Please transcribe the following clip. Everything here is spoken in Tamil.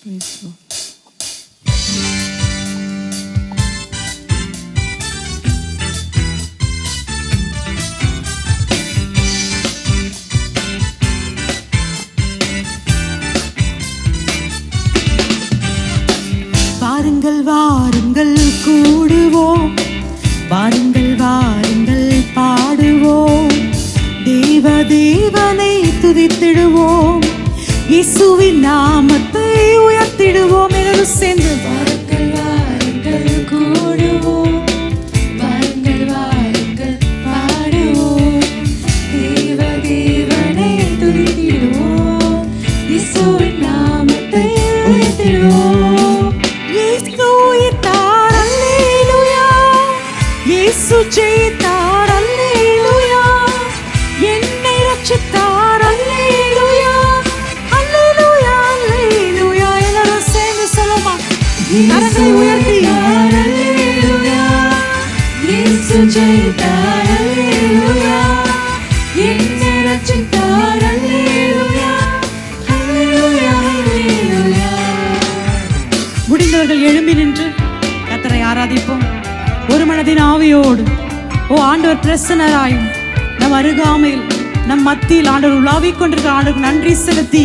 வாருங்கள் வாருங்கள் கூடுவோம், வாருங்கள் வாருங்கள் பாடுவோம், தேவனை துதித்திடுவோம், இயேசுவின் நாமத்தை உயர்த்திடுவோம். என்று சேர்ந்து வாருங்கள் வாருங்கள் கூடுவோம், வாருங்கள் வாருங்கள் பாடுவோம், தேவனை துதித்திடுவோம், இயேசுவின் நாமத்தை உயர்த்திடுவோம். இயேசு ஜெயித்தார், அல்லேலூயா. என்னை ரட்சித்தார், அல்லேலூயா, அல்லேலூயா, அல்லேலூயா. எல்லாரும் சேர்ந்து சொல்லுமா, கரங்களை உயர்த்தி அல்லேலூயா. இயேசு ஜெயித்தார், அல்லேலூயா. என்னை ரட்சித்தார், அல்லேலூயா, அல்லேலூயா, அல்லேலூயா. முடிந்தவர்கள் எழும்பி நின்று கர்த்தரை ஆராதிப்போம். ஒரு மனதின் ஆவியோடு ஓ ஆண்டவர் பிரசன்னராயும் நம் அருகாமையில் நம் மத்தியில் ஆண்டவர் உலாவிக் கொண்டிருக்கிற ஆண்டவருக்கு நன்றி செலுத்தி